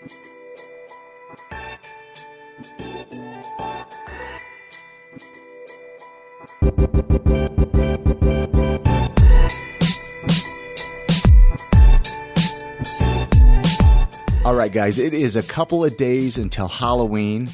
All right, guys, it is a couple of days until Halloween.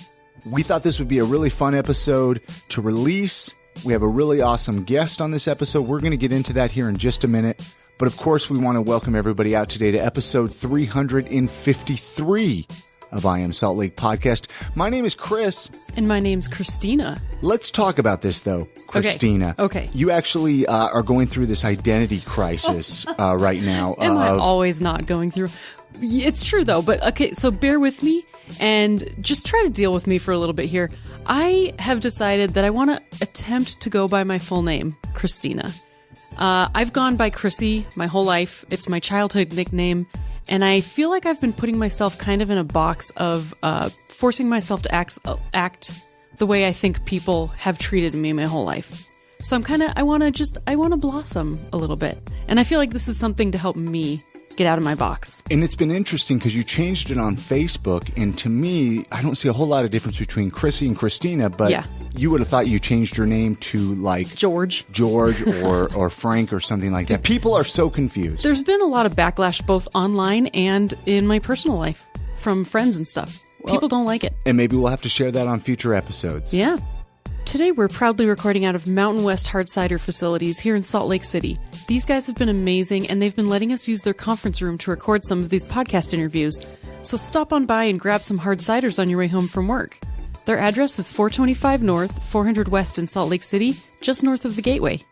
We thought this would be a really fun episode to release. We have a really awesome guest on this episode. We're going to get into that here in just a minute. But of course, we want to welcome everybody out today to episode 353 of I Am Salt Lake podcast. My name is Chris. And my name's Christina. Let's talk about this, though, Christina. Okay. You actually are going through this identity crisis right now. Am I always not going through? It's true, though. But okay, so bear with me and just try to deal with me for a little bit here. I have decided that I want to attempt to go by my full name, Christina. I've gone by Chrissy my whole life. It's my childhood nickname. And I feel like I've been putting myself kind of in a box of forcing myself to act the way I think people have treated me my whole life. So I want to blossom a little bit. And I feel like this is something to help me get out of my box. And it's been interesting because you changed it on Facebook. And to me, I don't see a whole lot of difference between Chrissy and Christina, but yeah. You would have thought you changed your name to like George or Frank or something like that. People are so confused. There's been a lot of backlash both online and in my personal life from friends and stuff. Well, people don't like it. And maybe we'll have to share that on future episodes. Yeah. Today we're proudly recording out of Mountain West Hard Cider Facilities here in Salt Lake City. These guys have been amazing and they've been letting us use their conference room to record some of these podcast interviews. So stop on by and grab some hard ciders on your way home from work. Their address is 425 North, 400 West in Salt Lake City, just north of the Gateway.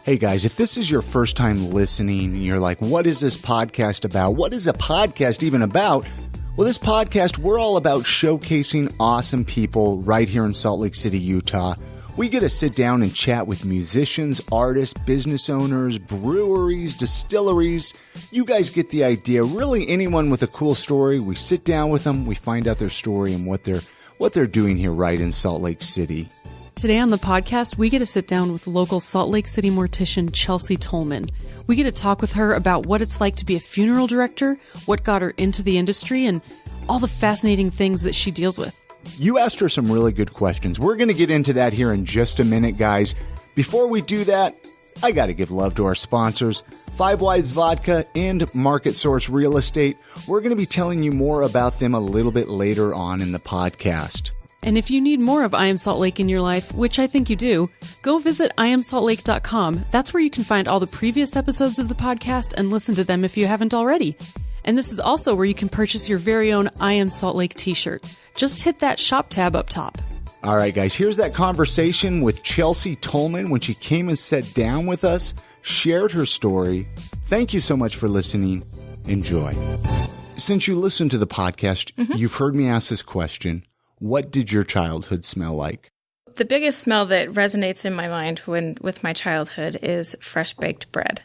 Hey guys, if this is your first time listening, you're like, what is this podcast about? What is a podcast even about? Well, this podcast, we're all about showcasing awesome people right here in Salt Lake City, Utah. We get to sit down and chat with musicians, artists, business owners, breweries, distilleries. You guys get the idea. Really, anyone with a cool story, we sit down with them, we find out their story and what they're doing here right in Salt Lake City. Today on the podcast, we get to sit down with local Salt Lake City mortician Chelsea Tolman. We get to talk with her about what it's like to be a funeral director, what got her into the industry, and all the fascinating things that she deals with. You asked her some really good questions. We're going to get into that here in just a minute, guys. Before we do that, I got to give love to our sponsors, Five Wives Vodka and Market Source Real Estate. We're going to be telling you more about them a little bit later on in the podcast. And if you need more of I Am Salt Lake in your life, which I think you do, go visit iamsaltlake.com. That's where you can find all the previous episodes of the podcast and listen to them if you haven't already. And this is also where you can purchase your very own I Am Salt Lake t-shirt. Just hit that shop tab up top. All right, guys, here's that conversation with Chelsea Tolman when she came and sat down with us, shared her story. Thank you so much for listening. Enjoy. Since you listened to the podcast, You've heard me ask this question. What did your childhood smell like? The biggest smell that resonates in my mind with my childhood is fresh baked bread.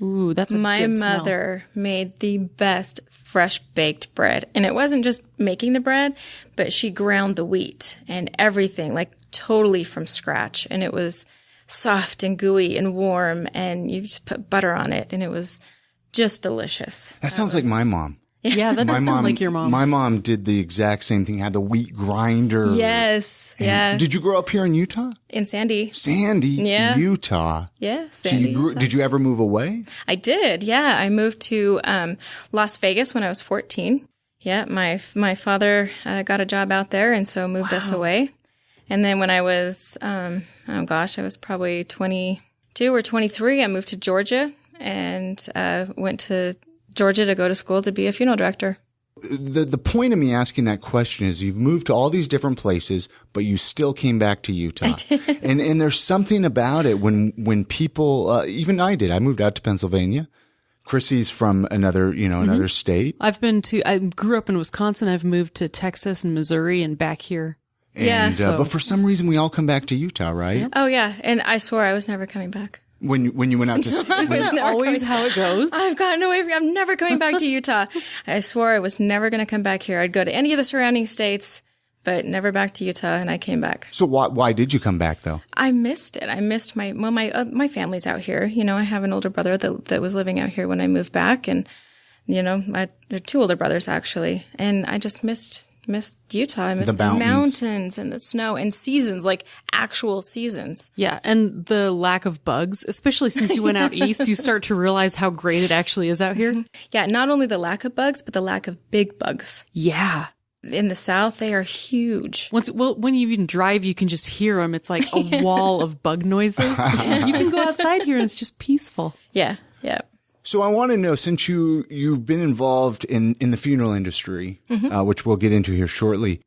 Ooh, that's a good smell. My mother made the best fresh baked bread. And it wasn't just making the bread, but she ground the wheat and everything, like totally from scratch. And it was soft and gooey and warm, and you just put butter on it, and it was just delicious. That sounds like my mom. Yeah, that does sound like your mom. My mom did the exact same thing, had the wheat grinder. Yes, yeah. Did you grow up here in Utah? In Sandy. Yeah. Utah. Yeah, Sandy. So did you ever move away? I did, yeah. I moved to Las Vegas when I was 14. Yeah, my father got a job out there, and so moved us away. And then when I was, I was probably 22 or 23, I moved to Georgia and went to Georgia to go to school to be a funeral director. The point of me asking that question is you've moved to all these different places, but you still came back to Utah. I did. And there's something about it when people, even I did. I moved out to Pennsylvania. Chrissy's from another state. I grew up in Wisconsin. I've moved to Texas and Missouri and back here. And, but for some reason we all come back to Utah, right? Yep. Oh yeah. And I swore I was never coming back. When you went out to school. Is that always how it goes? I've gotten away from I'm never coming back to Utah. I swore I was never going to come back here. I'd go to any of the surrounding states, but never back to Utah, and I came back. So why did you come back though? I missed it. I missed my family's out here. You know, I have an older brother that was living out here when I moved back, and There are 2 older brothers actually. And I just missed Utah. I missed the mountains and the snow and seasons, like actual seasons. Yeah. And the lack of bugs, especially since you went out east, you start to realize how great it actually is out here. Yeah. Not only the lack of bugs, but the lack of big bugs. Yeah. In the South, they are huge. When you even drive, you can just hear them. It's like a wall of bug noises. You can go outside here and it's just peaceful. Yeah. Yeah. So I want to know, since you've been involved in the funeral industry, which we'll get into here shortly,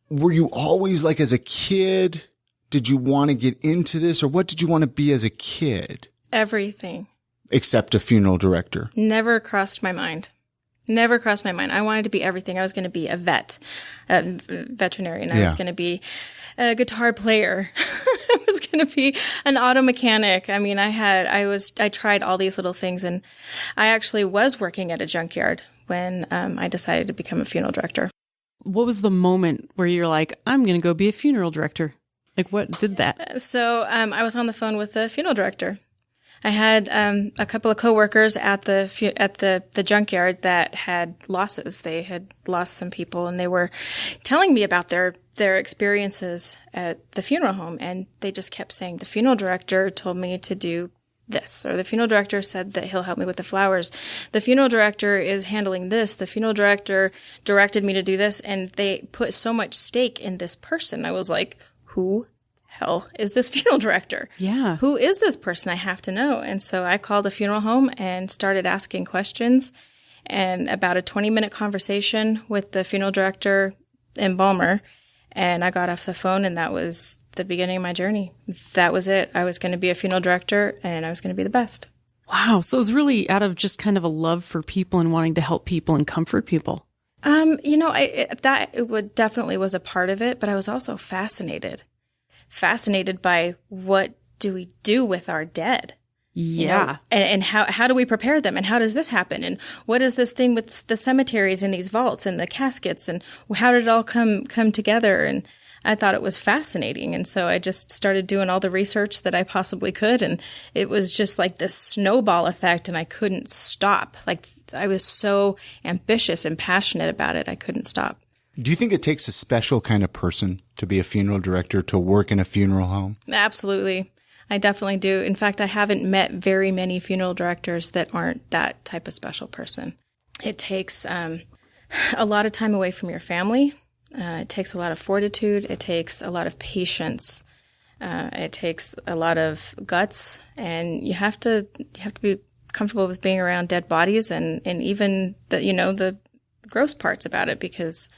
were you always like as a kid, did you want to get into this, or what did you want to be as a kid? Everything. Except a funeral director. Never crossed my mind. Never crossed my mind. I wanted to be everything. I was going to be a veterinarian. I was going to be a guitar player. I was going to be an auto mechanic. I mean, I tried all these little things, and I actually was working at a junkyard when I decided to become a funeral director. What was the moment where you're like, I'm going to go be a funeral director? Like, what did that? So I was on the phone with the funeral director. I had a couple of coworkers at the junkyard that had losses. They had lost some people, and they were telling me about their experiences at the funeral home. And they just kept saying, the funeral director told me to do this, or the funeral director said that he'll help me with the flowers. The funeral director is handling this. The funeral director directed me to do this. And they put so much stake in this person. I was like, who hell is this funeral director? Yeah. Who is this person? I have to know. And so I called a funeral home and started asking questions, and about a 20-minute conversation with the funeral director, embalmer, and I got off the phone, and that was the beginning of my journey. That was it. I was going to be a funeral director, and I was going to be the best. Wow. So it was really out of just kind of a love for people and wanting to help people and comfort people. It definitely was a part of it, but I was also fascinated by what do we do with our dead? Yeah. And how do we prepare them? And how does this happen? And what is this thing with the cemeteries and these vaults and the caskets? And how did it all come together? And I thought it was fascinating. And so I just started doing all the research that I possibly could. And it was just like this snowball effect, and I couldn't stop. Like, I was so ambitious and passionate about it. I couldn't stop. Do you think it takes a special kind of person to be a funeral director, to work in a funeral home? Absolutely. I definitely do. In fact, I haven't met very many funeral directors that aren't that type of special person. It takes a lot of time away from your family. It takes a lot of fortitude. It takes a lot of patience. It takes a lot of guts, and you have to be comfortable with being around dead bodies and even the gross parts about it, because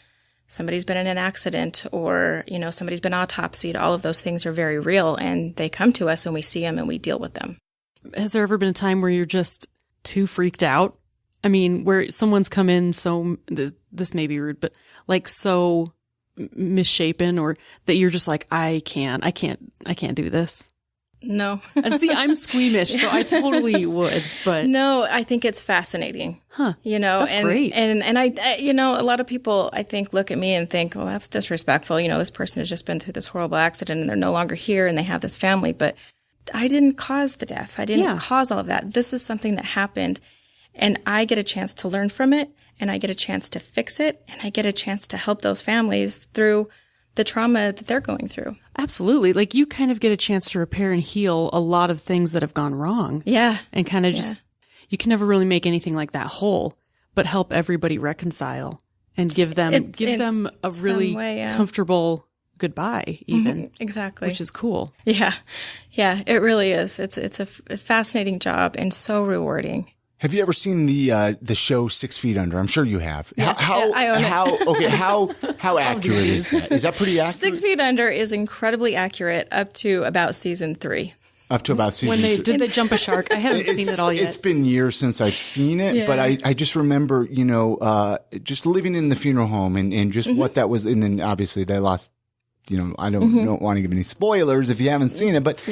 somebody's been in an accident, or, somebody's been autopsied. All of those things are very real, and they come to us and we see them and we deal with them. Has there ever been a time where you're just too freaked out? I mean, where someone's come in so, this may be rude, but like so misshapen, or that you're just like, I can't do this. No. And see, I'm squeamish, so I totally would, but no, I think it's fascinating. Huh. That's great. And I, a lot of people, I think, look at me and think, well, that's disrespectful. This person has just been through this horrible accident and they're no longer here and they have this family, but I didn't cause the death. I didn't cause all of that. This is something that happened, and I get a chance to learn from it, and I get a chance to fix it, and I get a chance to help those families through the trauma that they're going through. Absolutely. Like, you kind of get a chance to repair and heal a lot of things that have gone wrong. Yeah. And kind of just, you can never really make anything like that whole, but help everybody reconcile and give them a really comfortable goodbye, even. Exactly. Which is cool. Yeah. Yeah, it really is. It's a fascinating job and so rewarding. Have you ever seen the show 6 Feet Under? I'm sure you have. Yes, I own it. How accurate is that? Is that pretty accurate? 6 Feet Under is incredibly accurate up to about season 3. Up to about season 3. Did they jump a shark? I haven't seen it all yet. It's been years since I've seen it, but I just remember, just living in the funeral home and just what that was. And then obviously they lost. I don't want to give any spoilers if you haven't seen it, but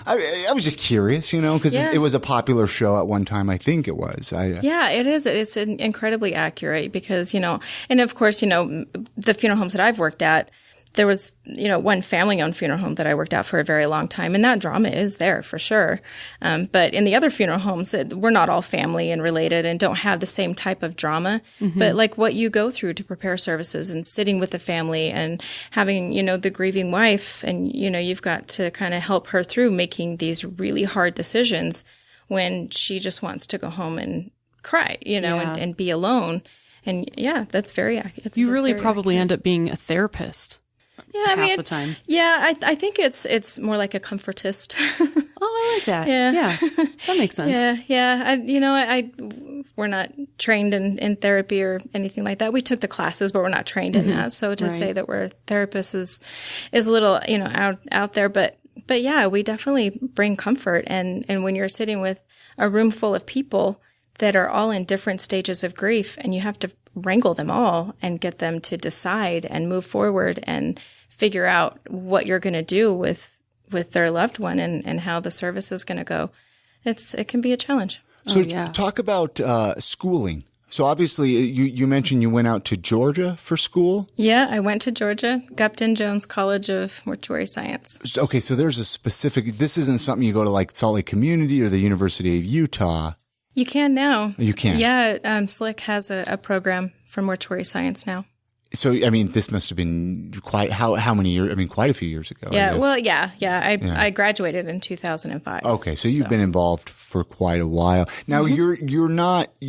I was just curious, because it was a popular show at one time. I think it was. Yeah, it is. It's incredibly accurate because, and of course, the funeral homes that I've worked at, there was, one family-owned funeral home that I worked at for a very long time, and that drama is there for sure. But in the other funeral homes, we're not all family and related and don't have the same type of drama. But like what you go through to prepare services and sitting with the family and having, the grieving wife, and, you've got to kind of help her through making these really hard decisions when she just wants to go home and cry, and be alone. And yeah, that's very accurate. You really probably end up being a therapist. Yeah, half the time. Yeah, I think it's more like a comfortist. Oh, I like that. Yeah, that makes sense. Yeah. We're not trained in therapy or anything like that. We took the classes, but we're not trained in that. So to say that we're therapists is a little out there. But yeah, we definitely bring comfort. And when you're sitting with a room full of people that are all in different stages of grief, and you have to wrangle them all and get them to decide and move forward and figure out what you're going to do with their loved one and how the service is going to go. It can be a challenge. So talk about schooling. So obviously you mentioned you went out to Georgia for school. Yeah, I went to Georgia, Gupton Jones College of Mortuary Science. Okay, so there's a specific, this isn't something you go to like Salt Lake Community or the University of Utah. You can now. You can? Yeah, Slick has a program for mortuary science now. So, I mean, this must have been how many years? I mean, quite a few years ago. Yeah, well, yeah. I graduated in 2005. Okay, so you've been involved for quite a while. Now, you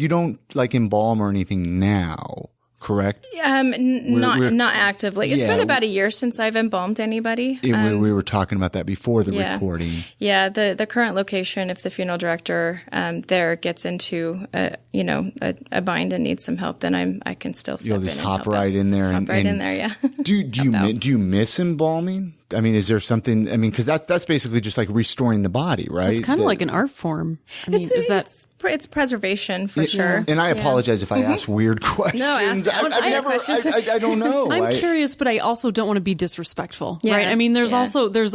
don't like embalm or anything now, correct? Not actively. It's been about a year since I've embalmed anybody. We were talking about that before the recording. Yeah, the current location, if the funeral director there gets into a bind and needs some help, then I can still step in. You'll just hop right in there. Yeah. Do you miss embalming? I mean, is there something? I mean, because that's basically just like restoring the body, right? It's kind of like an art form. I mean, it's preservation for sure. And I apologize if I ask weird questions. No, questions. I don't know. I'm curious, but I also don't want to be disrespectful, Yeah. right? I mean, there's also there's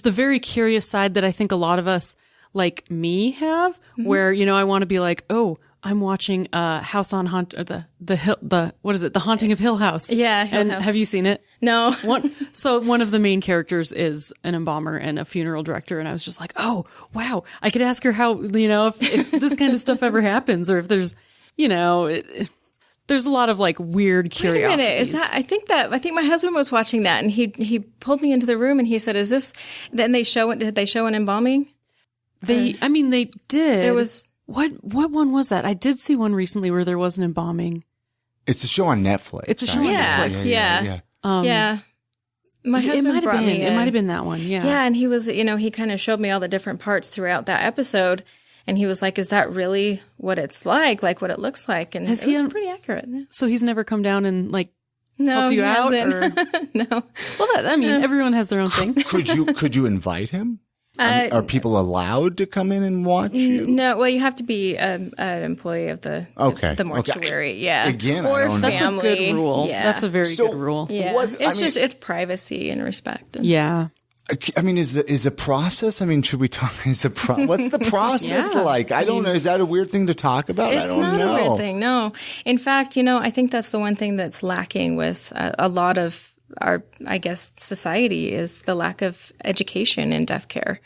the very curious side that I think a lot of us like me have, where I want to be like, oh, I'm watching House on Haunt or the Haunting of Hill House. Yeah, Hill House. Have you seen it? No. So one of the main characters is an embalmer and a funeral director, and I was just like, oh wow, I could ask her how if this kind of stuff ever happens, or if there's there's a lot of like weird curiosities. Wait a minute, I think my husband was watching that, and he pulled me into the room and he said, "Is this?" Then did they show an embalming? They did. There was. What one was that? I did see one recently where there was an embalming. It's a show on Netflix. It's a show on Netflix. Yeah. My husband brought me in. It might have been that one. Yeah. Yeah, and he was, he kind of showed me all the different parts throughout that episode, and he was like, "Is that really what it's like what it looks like?" And it was pretty accurate. So he's never come down and helped you out? Or? No. Well, everyone has their own thing. Could you invite him? Are people allowed to come in and watch you? No, well, you have to be an employee of the mortuary. Okay. Yeah, again, or family. That's a good rule. Yeah. That's a very good rule. Yeah, it's privacy and respect. Yeah. I mean, is the process? I mean, should we talk? What's the process like? I don't know. Is that a weird thing to talk about? It's not a weird thing. No, in fact, I think that's the one thing that's lacking with a lot of our, I guess, society is the lack of education in death care,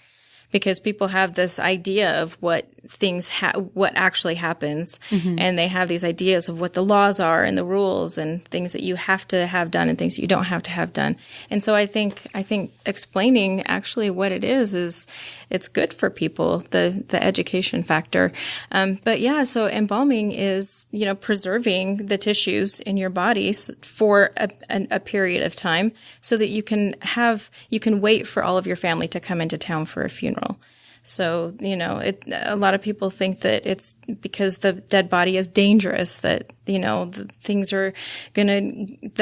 because people have this idea of what what actually happens, and they have these ideas of what the laws are and the rules and things that you have to have done and things that you don't have to have done. And so I think explaining actually what it is it's good for people, the education factor. But yeah, so embalming is, preserving the tissues in your body for a period of time so that you can wait for all of your family to come into town for a funeral. So, a lot of people think that it's because the dead body is dangerous, that, the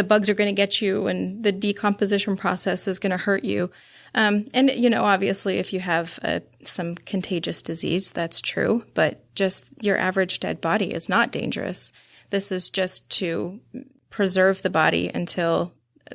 bugs are going to get you and the decomposition process is going to hurt you. And, obviously if you have some contagious disease, that's true, but just your average dead body is not dangerous. This is just to preserve the body until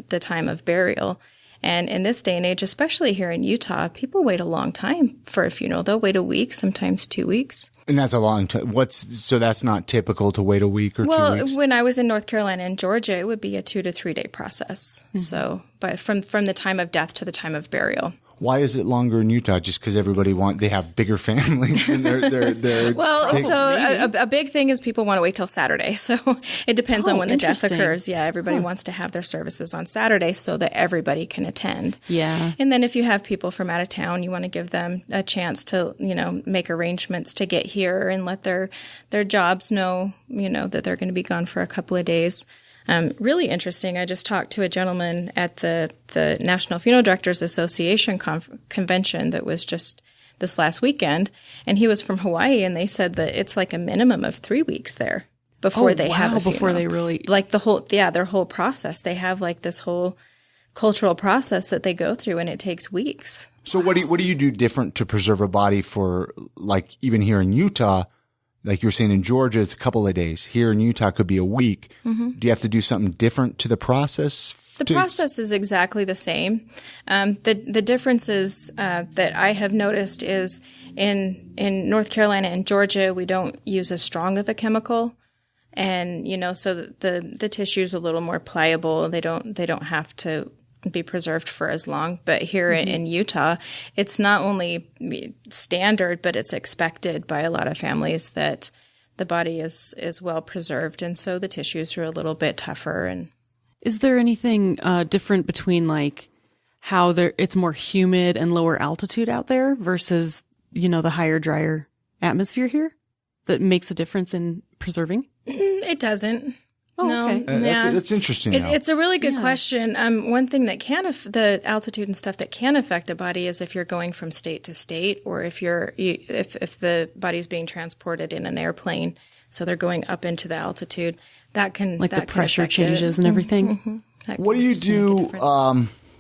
the time of burial. And in this day and age, especially here in Utah, people wait a long time for a funeral. They'll wait a week, sometimes 2 weeks. And that's a long time. So that's not typical to wait a week or 2 weeks? Well, when I was in North Carolina and Georgia, it would be a 2 to 3 day process. Mm-hmm. So, but from the time of death to the time of burial. Why is it longer in Utah? Just because they have bigger families and they're a big thing is people want to wait till Saturday. So it depends on when the death occurs. Yeah, everybody wants to have their services on Saturday so that everybody can attend. Yeah. And then if you have people from out of town, you want to give them a chance to, make arrangements to get here and let their jobs know, that they're going to be gone for a couple of days. Really interesting. I just talked to a gentleman at the National Funeral Directors Association convention that was just this last weekend, and he was from Hawaii, and they said that it's like a minimum of 3 weeks there before they have a funeral. Before they really like their whole process. They have like this whole cultural process that they go through, and it takes weeks. So what do you do different to preserve a body for, like, even here in Utah? Like you were saying in Georgia, it's a couple of days. Here in Utah, it could be a week. Mm-hmm. Do you have to do something different to the process? The process is exactly the same. The differences that I have noticed is in North Carolina and Georgia, we don't use as strong of a chemical, and so the tissue is a little more pliable. They don't have to be preserved for as long. But here in Utah, it's not only standard, but it's expected by a lot of families that the body is well preserved. And so the tissues are a little bit tougher. And is there anything different between like how it's more humid and lower altitude out there versus, the higher, drier atmosphere here that makes a difference in preserving? It doesn't. Oh, no, okay. That's interesting. It's a really good question. One thing that the altitude and stuff that can affect a body is if you're going from state to state, or if if the body's being transported in an airplane, so they're going up into the altitude. That can the pressure changes and everything. Mm-hmm. What do you do?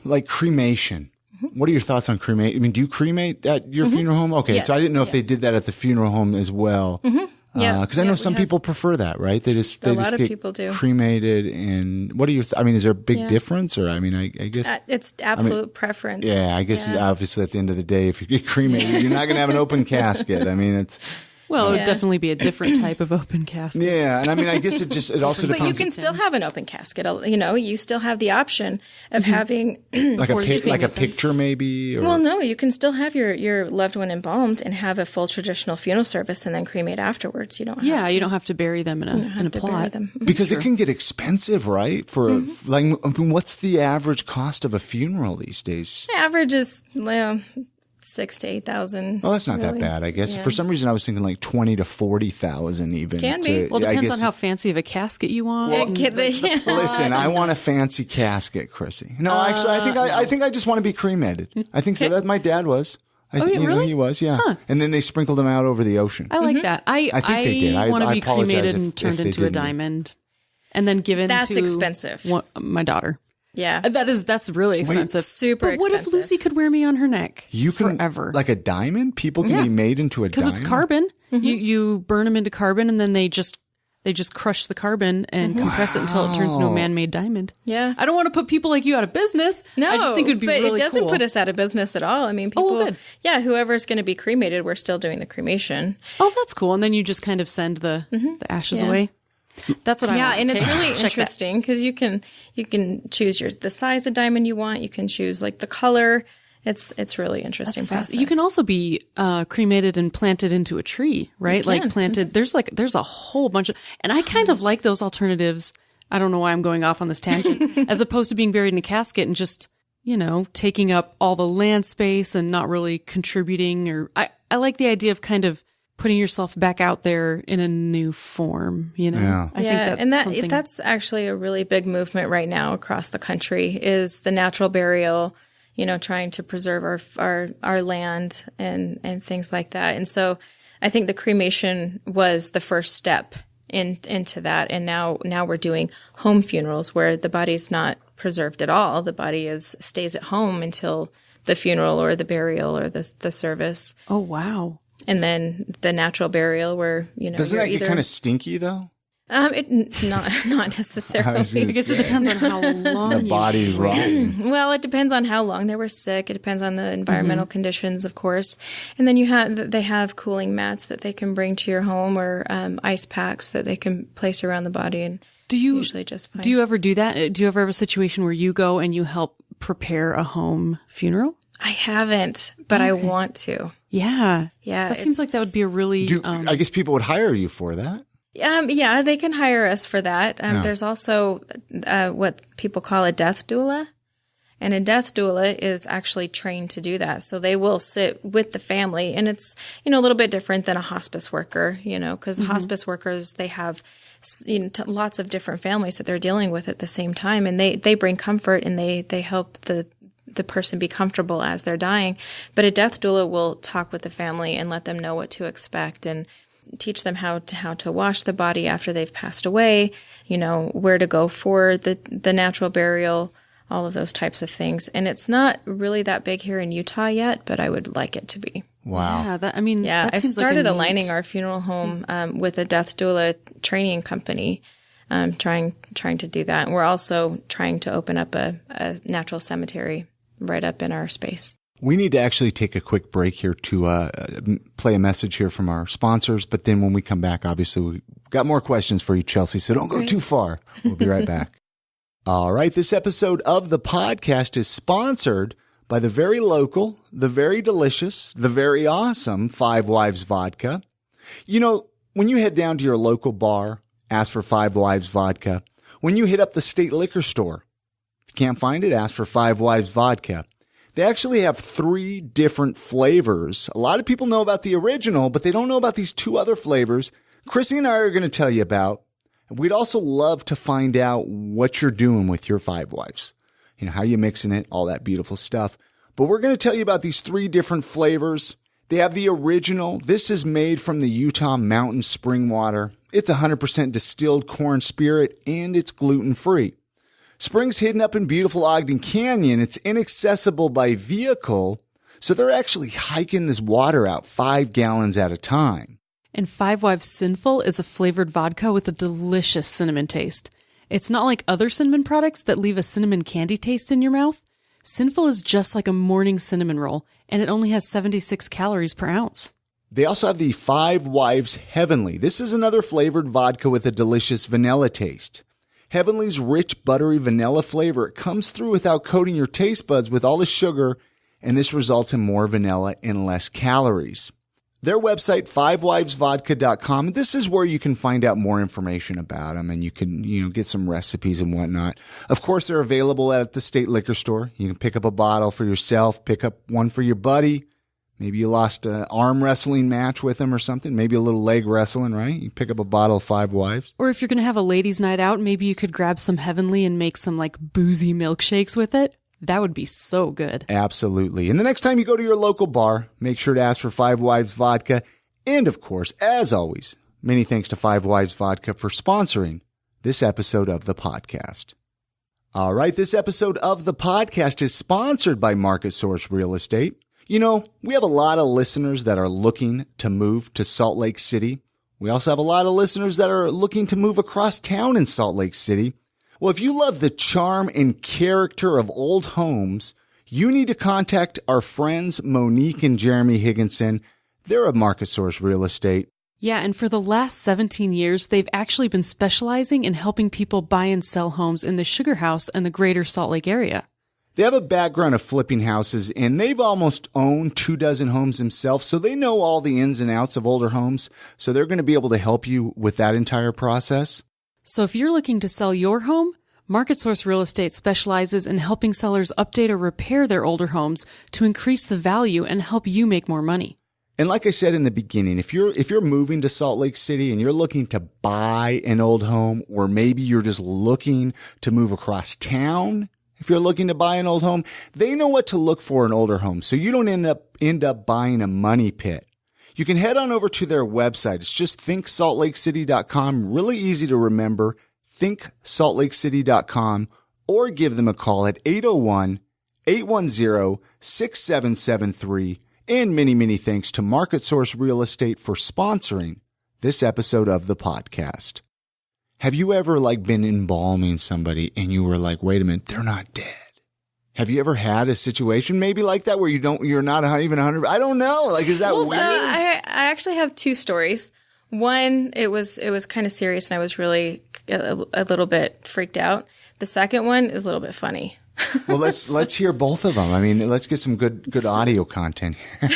Like cremation. Mm-hmm. What are your thoughts on cremate? I mean, do you cremate at your funeral home? Okay, yeah. So I didn't know if they did that at the funeral home as well. Mm-hmm. Yeah, because I know some people prefer that, right? They just get people do. Cremated. And what are your? I mean, is there a big difference, or I mean, I guess it's absolute preference. Yeah, I guess obviously at the end of the day, if you get cremated, you're not going to have an open casket. I mean, it's. Well, it would definitely be a different type of open casket. Yeah, and I mean, I guess it also depends. But you can still have an open casket. You still have the option of having like a picture maybe. Or? Well, no, you can still have your loved one embalmed and have a full traditional funeral service and then cremate afterwards. You don't. You don't have to bury them in a plot because it can get expensive, right? For what's the average cost of a funeral these days? The average is $6,000 to $8,000. Oh, that's not that bad, I guess. Yeah. For some reason, I was thinking like $20,000 to $40,000 even. Can be. Well, it depends on how fancy of a casket you want. Well, listen, I want a fancy casket, Chrissy. No, actually, I think I just want to be cremated. I think so. That my dad was. Really? He was, yeah. Huh. And then they sprinkled him out over the ocean. I like that. I think they did. I want to be cremated and turned into a diamond, and then given to expensive. My daughter. Yeah. That's really expensive. Super expensive. But what if Lucy could wear me on her neck you can, forever? Like a diamond? People can be made into a diamond? Because it's carbon. Mm-hmm. You burn them into carbon, and then they just crush the carbon and compress it until it turns into a man-made diamond. Yeah. I don't want to put people like you out of business. No, I just think it would be really cool. But it doesn't put us out of business at all. I mean, people, whoever's going to be cremated, we're still doing the cremation. Oh, that's cool. And then you just kind of send the ashes away. That's what I want. Yeah, and it's really interesting because you can choose the size of diamond you want. You can choose like the color. It's really interesting process. You can also be cremated and planted into a tree, right? Like planted. There's a whole bunch of, and I kind of like those alternatives. I don't know why I'm going off on this tangent, as opposed to being buried in a casket and just taking up all the land space and not really contributing. Or I like the idea of kind of putting yourself back out there in a new form, Yeah. I think that's actually a really big movement right now across the country is the natural burial, trying to preserve our land and things like that. And so I think the cremation was the first step into that. And now we're doing home funerals where the body's not preserved at all. The body stays at home until the funeral or the burial or the service. Oh, wow. And then the natural burial where, Doesn't that get kind of stinky though? Not necessarily. I guess it depends on how long The body's wrong. Well, it depends on how long they were sick. It depends on the environmental conditions, of course. And then they have cooling mats that they can bring to your home, or ice packs that they can place around the body, and usually just fine. Do you ever do that? Do you ever have a situation where you go and you help prepare a home funeral? I haven't, but I want to. Yeah. Yeah. That seems like that would be a really... I guess people would hire you for that. Yeah, they can hire us for that. There's also what people call a death doula. And a death doula is actually trained to do that. So they will sit with the family. And it's, a little bit different than a hospice worker, because hospice workers, they have lots of different families that they're dealing with at the same time. And they bring comfort, and they help the person be comfortable as they're dying. But a death doula will talk with the family and let them know what to expect, and teach them how to wash the body after they've passed away, where to go for the natural burial, all of those types of things. And it's not really that big here in Utah yet, but I would like it to be. Wow. Yeah, I've started aligning our funeral home with a death doula training company, trying to do that. And we're also trying to open up a natural cemetery right up in our space. We need to actually take a quick break here to play a message here from our sponsors. But then when we come back, obviously, we've got more questions for you, Chelsea, so don't go too far. We'll be right back. All right. This episode of the podcast is sponsored by the very local, the very delicious, the very awesome Five Wives Vodka. When you head down to your local bar, ask for Five Wives Vodka. When you hit up the state liquor store, if you can't find it, ask for Five Wives Vodka. They actually have 3 different flavors. A lot of people know about the original, but they don't know about these 2 other flavors Chrissy and I are going to tell you about. We'd also love to find out what you're doing with your Five Wives, how you're mixing it, all that beautiful stuff. But we're going to tell you about these 3 different flavors. They have the original. This is made from the Utah mountain spring water. It's 100% distilled corn spirit, and it's gluten-free. Spring's hidden up in beautiful Ogden Canyon. It's inaccessible by vehicle, so they're actually hiking this water out 5 gallons at a time. And Five Wives Sinful is a flavored vodka with a delicious cinnamon taste. It's not like other cinnamon products that leave a cinnamon candy taste in your mouth. Sinful is just like a morning cinnamon roll, and it only has 76 calories per ounce. They also have the Five Wives Heavenly. This is another flavored vodka with a delicious vanilla taste. Heavenly's rich, buttery vanilla flavor, it comes through without coating your taste buds with all the sugar, and this results in more vanilla and less calories. Their website, fivewivesvodka.com, this is where you can find out more information about them, and you can, get some recipes and whatnot. Of course, they're available at the state liquor store. You can pick up a bottle for yourself, pick up one for your buddy. Maybe you lost an arm wrestling match with them or something. Maybe a little leg wrestling, right? You pick up a bottle of Five Wives. Or if you're going to have a ladies' night out, maybe you could grab some Heavenly and make some boozy milkshakes with it. That would be so good. Absolutely. And the next time you go to your local bar, make sure to ask for Five Wives Vodka. And of course, as always, many thanks to Five Wives Vodka for sponsoring this episode of the podcast. All right, this episode of the podcast is sponsored by Market Source Real Estate. We have a lot of listeners that are looking to move to Salt Lake City. We also have a lot of listeners that are looking to move across town in Salt Lake City. Well, if you love the charm and character of old homes, you need to contact our friends Monique and Jeremy Higginson. They're at Market Source Real Estate. Yeah, and for the last 17 years, they've actually been specializing in helping people buy and sell homes in the Sugar House and the greater Salt Lake area. They have a background of flipping houses, and they've almost owned 24 homes themselves, so they know all the ins and outs of older homes, so they're going to be able to help you with that entire process. So if you're looking to sell your home, Market Source Real Estate specializes in helping sellers update or repair their older homes to increase the value and help you make more money. And like I said in the beginning, if you're moving to Salt Lake City and you're looking to buy an old home, or maybe you're just looking to move across town, if you're looking to buy an old home, they know what to look for in older homes, so you don't end up buying a money pit. You can head on over to their website. It's just thinksaltlakecity.com. Really easy to remember, thinksaltlakecity.com, or give them a call at 801-810-6773. And many, many thanks to Market Source Real Estate for sponsoring this episode of the podcast. Have you ever like been embalming somebody and you were like, wait a minute, they're not dead? Have you ever had a situation maybe like that where you're not even 100? I don't know. Like, is that weird? So I actually have two stories. One, it was kind of serious and I was really a little bit freaked out. The second one is a little bit funny. Well, let's hear both of them. I mean, let's get some good audio content here.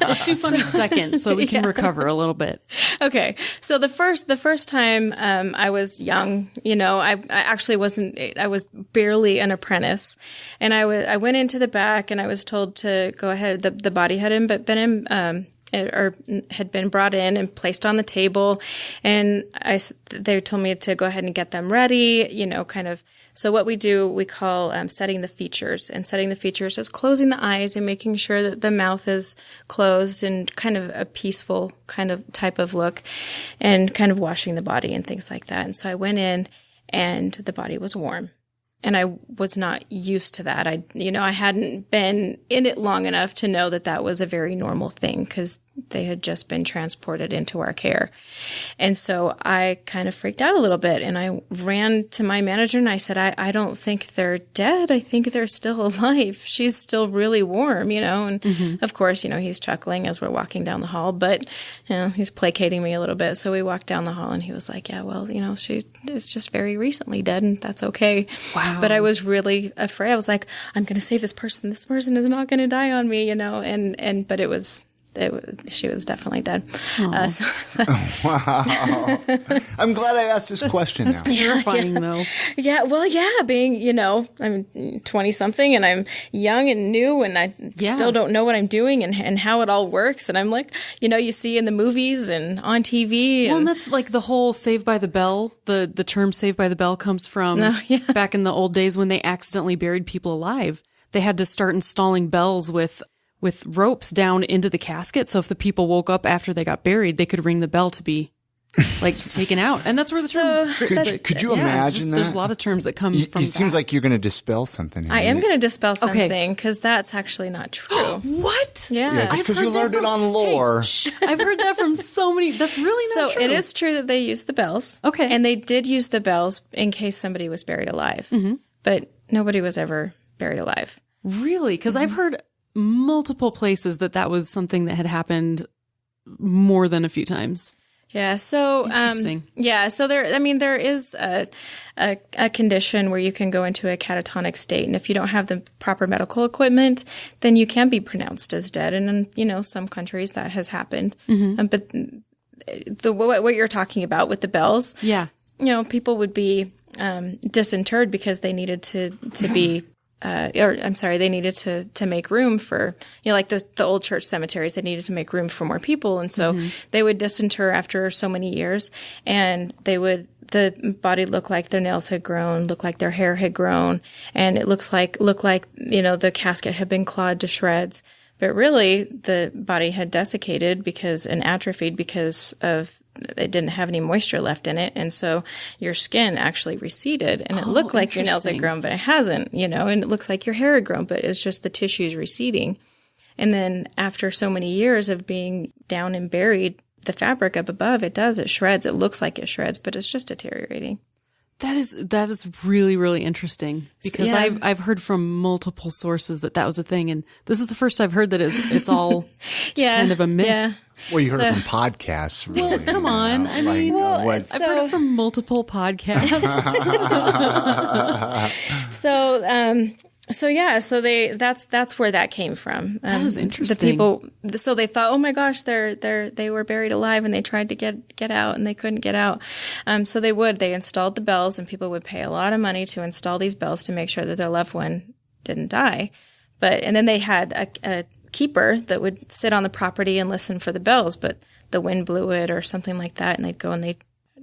Let's do funny second so we can recover a little bit. Okay. So the first time I was young, I actually wasn't, I was barely an apprentice. And I went into the back and I was told to go ahead. The body had been brought in and placed on the table. And they told me to go ahead and get them ready, kind of. So what we do, we call setting the features. And setting the features is closing the eyes and making sure that the mouth is closed and kind of a peaceful kind of type of look and kind of washing the body and things like that. And so I went in and the body was warm. And I was not used to that. I hadn't been in it long enough to know that that was a very normal thing because they had just been transported into our care. And so I kind of freaked out a little bit and I ran to my manager and I said, I don't think they're dead. I think they're still alive. She's still really warm, and of course, he's chuckling as we're walking down the hall, but, he's placating me a little bit. So we walked down the hall and he was like, yeah, well, she is just very recently dead and that's okay. Wow. But I was really afraid. I was like, I'm going to save this person. This person is not going to die on me, but she was definitely dead. Wow. I'm glad I asked this question That's now. terrifying, though. Yeah, well, being, I'm 20 something and I'm young and new and I still don't know what I'm doing and how it all works. And I'm like, you see in the movies and on TV. And that's like the whole Saved by the Bell. The term Saved by the Bell comes from back in the old days when they accidentally buried people alive. They had to start installing bells with ropes down into the casket. So if the people woke up after they got buried, they could ring the bell to be like taken out. And that's where the term. Could you imagine that? There's a lot of terms that come from It seems like you're going to dispel something. I am going to dispel something because that's actually not true. What? Yeah. Just because you learned it on lore. I've heard that from so many. That's really not true. So it is true that they used the bells. Okay. And they did use the bells in case somebody was buried alive. Mm-hmm. But nobody was ever buried alive. Really? Because I've heard multiple places that was something that had happened more than a few times. Yeah. So, interesting. So there is a condition where you can go into a catatonic state. And if you don't have the proper medical equipment, then you can be pronounced as dead. And in, some countries that has happened. Mm-hmm. But what you're talking about with the bells, people would be disinterred because they needed to be they needed to make room for, like the old church cemeteries, they needed to make room for more people. And so they would disinter after so many years and the body looked like their nails had grown, looked like their hair had grown. And it looked like, the casket had been clawed to shreds. But really the body had desiccated and atrophied because of it didn't have any moisture left in it. And so your skin actually receded and it looked like your nails had grown, but it hasn't, and it looks like your hair had grown, but it's just the tissues receding. And then after so many years of being down and buried, the fabric up above, it shreds. It looks like it shreds, but it's just deteriorating. That is really, really interesting because I've heard from multiple sources that was a thing. And this is the first I've heard that it's all kind of a myth. Yeah. Well, you heard it from podcasts, really. Well, come on. I've heard it from multiple podcasts. That's where that came from. That is interesting. The people, so they thought, oh my gosh, they were buried alive and they tried to get out and they couldn't get out. So they installed the bells and people would pay a lot of money to install these bells to make sure that their loved one didn't die. And then they had a keeper that would sit on the property and listen for the bells, but the wind blew it or something like that. And they'd go and they'd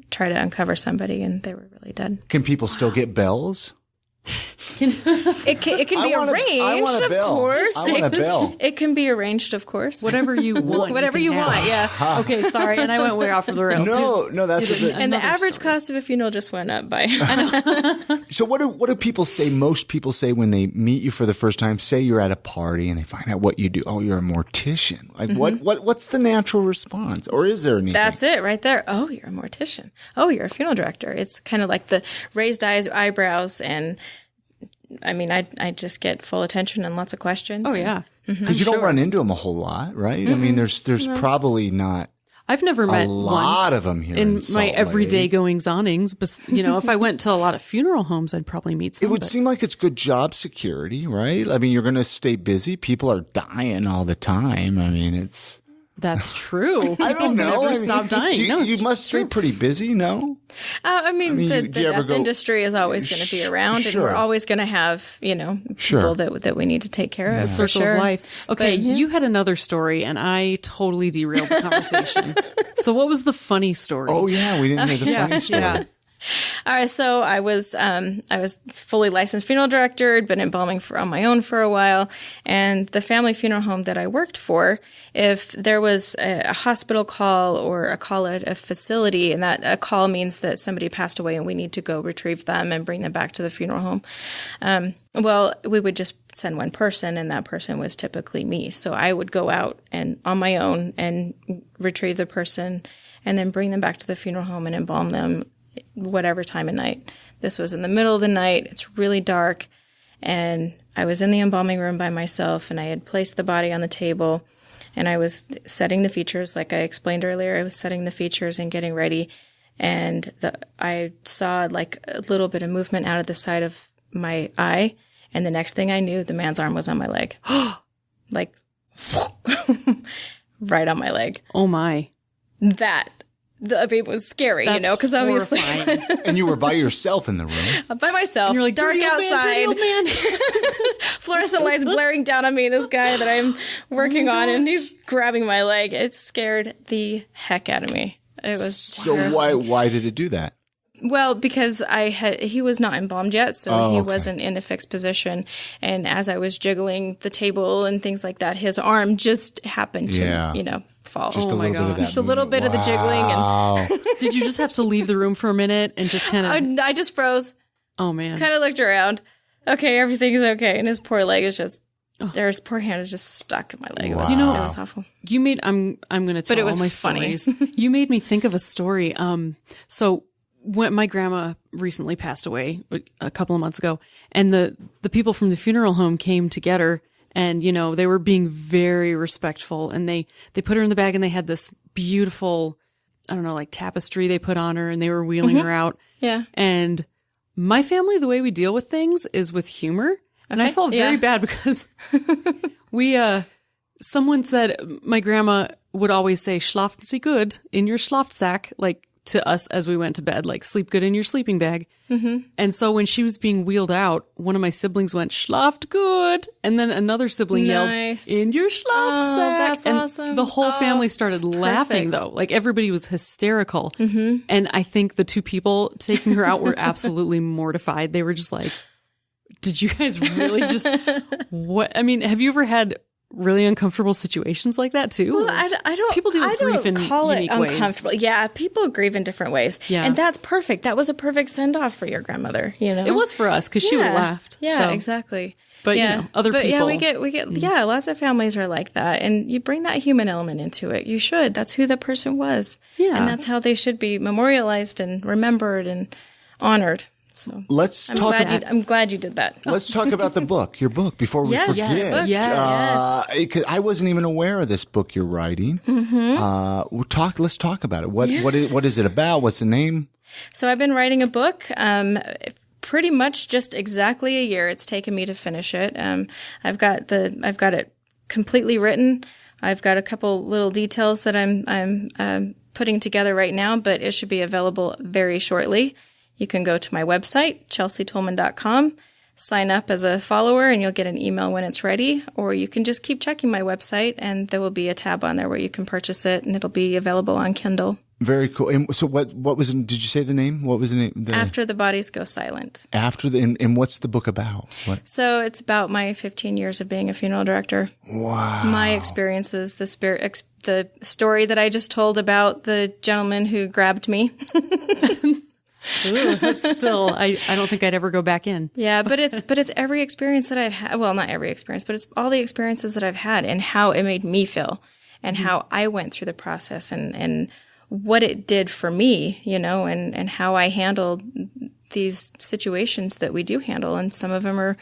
try to uncover somebody and they were really dead. Can people still get bells? It can be arranged, of course. I want a bell. It can be arranged, of course. Whatever you want. Whatever you want, yeah. Okay, sorry, and I went way off of the rails. No, that's and the average cost of a funeral just went up by. So what do people say? Most people say when they meet you for the first time, say you're at a party and they find out what you do. Oh, you're a mortician. Like what's the natural response? Or is there anything? That's it right there. Oh, you're a mortician. Oh, you're a funeral director. It's kind of like the raised eyebrows. And I mean, I just get full attention and lots of questions. Oh, yeah. Because you don't run into them a whole lot, right? I mean, there's probably not I've never met a lot of them here in my Salt everyday Lake. goings-onings. But, if I went to a lot of funeral homes, I'd probably meet some. It would seem like it's good job security, right? I mean, you're going to stay busy. People are dying all the time. I mean, it's... That's true. I don't know. Never stop dying. You must stay pretty busy, no? The death industry is always going to be around, Sure. and we're always going to have, people that we need to take care of. For Circle sure. of life. Okay, you had another story, and I totally derailed the conversation. So what was the funny story? Oh, yeah. We didn't hear the funny story. Yeah. All right, so I was fully licensed funeral director, had been embalming on my own for a while, and the family funeral home that I worked for, if there was a hospital call or a call at a facility, and that a call means that somebody passed away and we need to go retrieve them and bring them back to the funeral home, well, we would just send one person, and that person was typically me. So I would go out and on my own and retrieve the person and then bring them back to the funeral home and embalm them whatever time of night. This was in the middle of the night. It's really dark. And I was in the embalming room by myself, and I had placed the body on the table, and I was setting the features. Like I explained earlier, I was setting the features and getting ready. And I saw like a little bit of movement out of the side of my eye. And the next thing I knew, the man's arm was on my leg. Like, right on my leg. Oh, my. It was scary, because obviously. And you were by yourself in the room. By myself. And you're like, dark outside. Man. Fluorescent lights blaring down on me. This guy that I'm working on, and he's grabbing my leg. It scared the heck out of me. It was So why did it do that? Well, because he was not embalmed yet, so he wasn't in a fixed position. And as I was jiggling the table and things like that, his arm just happened to, fall. Just a little bit of that. Just a little bit of the jiggling. And Did you just have to leave the room for a minute and just kind of... I just froze. Oh, man. Kind of looked around. Okay, everything's okay. And his poor leg is just... His poor hand is just stuck in my leg. It was awful. You made... I'm going to tell all my stories. You made me think of a story. So when my grandma recently passed away a couple of months ago, and the people from the funeral home came to get her, and, they were being very respectful, and they put her in the bag, and they had this beautiful, I don't know, like tapestry they put on her, and they were wheeling her out. Yeah. And my family, the way we deal with things is with humor. And I felt very bad because someone said my grandma would always say, "Schlafen Sie gut in your Schlafsack," like to us as we went to bed, like sleep good in your sleeping bag. Mm-hmm. And so when she was being wheeled out, one of my siblings went, "Schlaft gut." And then another sibling yelled, "In your Schlafsack." Oh, that's and awesome. The whole family started laughing though. Like everybody was hysterical. Mm-hmm. And I think the two people taking her out were absolutely mortified. They were just like, did you guys really just, what? I mean, have you ever had really uncomfortable situations like that too? Well, I don't. People deal with grief in unique ways. Yeah, people grieve in different ways. Yeah. And that's perfect. That was a perfect send off for your grandmother. It was for us because she would have laughed. Yeah, so. Exactly. But other people. Yeah, we get. Yeah, lots of families are like that, and you bring that human element into it. You should. That's who the person was. Yeah, and that's how they should be memorialized and remembered and honored. So I'm glad you did that. Let's talk about the book, your book, before we forget. Yes. I wasn't even aware of this book you're writing. Mm-hmm. Let's talk about it. What is it about? What's the name? So I've been writing a book. Pretty much just exactly a year it's taken me to finish it. I've got it completely written. I've got a couple little details that I'm putting together right now, but it should be available very shortly. You can go to my website, chelseatolman.com, sign up as a follower, and you'll get an email when it's ready. Or you can just keep checking my website, and there will be a tab on there where you can purchase it, and it'll be available on Kindle. Very cool. And so what was, did you say the name? What was the name? After the Bodies Go Silent. And what's the book about? What? So it's about my 15 years of being a funeral director. Wow. My experiences, the story that I just told about the gentleman who grabbed me. Ooh, that's still, I don't think I'd ever go back in. Yeah, but it's every experience that I've had. Well, not every experience, but it's all the experiences that I've had and how it made me feel and how I went through the process and what it did for me, and how I handled these situations that we do handle. And some of them are,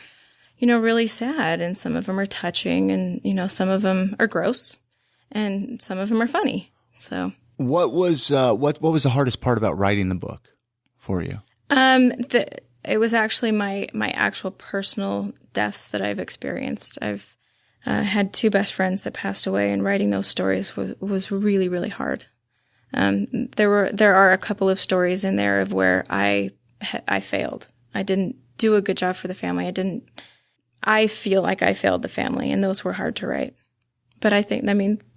really sad, and some of them are touching, and, some of them are gross, and some of them are funny. So what was the hardest part about writing the book for you? It was actually my actual personal deaths that I've experienced. I've had 2 best friends that passed away, and writing those stories was really, really hard. There are a couple of stories in there of where I failed. I didn't do a good job for the family. I feel like I failed the family, and those were hard to write. But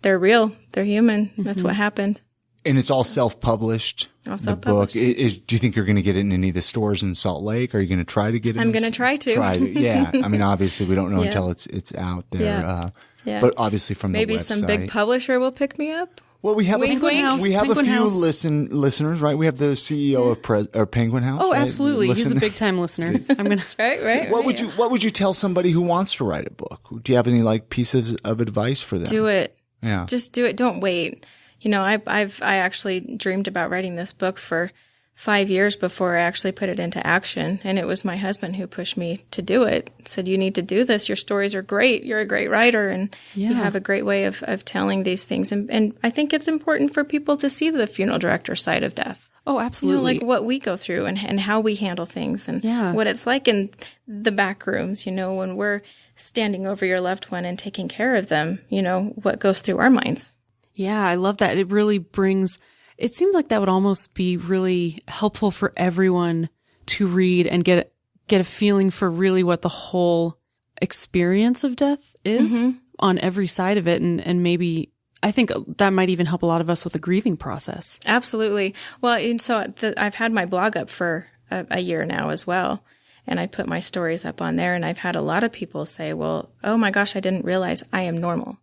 they're real. They're human. That's what happened. And it's all self-published. All The self-published. book. Do you think you're going to get it in any of the stores in Salt Lake? Are you going to try to get it? I'm going to try to. Yeah. Obviously, we don't know until it's out there. Yeah. But obviously, from the website, maybe some big publisher will pick me up. Well, we have Wink, wink. we have Penguin a few House. listeners, right? We have the CEO of Penguin House. Oh, right? absolutely. He's a big time listener. I'm going to. Right. What would you tell somebody who wants to write a book? Do you have any pieces of advice for them? Do it. Yeah. Just do it. Don't wait. I actually dreamed about writing this book for 5 years before I actually put it into action. And it was my husband who pushed me to do it. Said, you need to do this. Your stories are great. You're a great writer, and you have a great way of telling these things. And I think it's important for people to see the funeral director side of death. Oh, absolutely. What we go through and how we handle things and what it's like in the back rooms, when we're standing over your loved one and taking care of them, what goes through our minds. Yeah, I love that. It really brings, it seems like that would almost be really helpful for everyone to read and get a feeling for really what the whole experience of death is on every side of it. And maybe, I think that might even help a lot of us with the grieving process. Absolutely. Well, and so I've had my blog up for a year now as well. And I put my stories up on there, and I've had a lot of people say, well, oh my gosh, I didn't realize I am normal.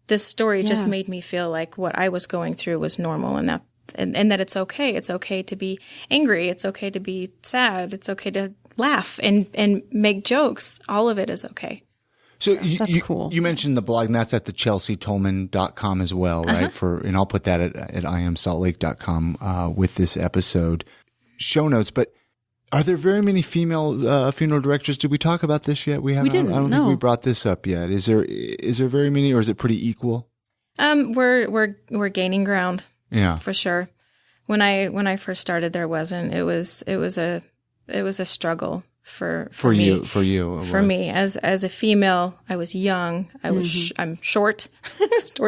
This story just made me feel like what I was going through was normal, and that it's okay. It's okay to be angry. It's okay to be sad. It's okay to laugh and make jokes. All of it is okay. So that's cool. You mentioned the blog, and that's at the chelseatolman.com as well, right? And I'll put that at iamsaltlake.com with this episode show notes. But are there very many female funeral directors? Did we talk about this yet? We didn't. I don't think we brought this up yet. Is there very many, or is it pretty equal? We're gaining ground. Yeah, for sure. When I first started, there wasn't. It was a struggle for me. For you. For me, as a female, I was young. I'm short,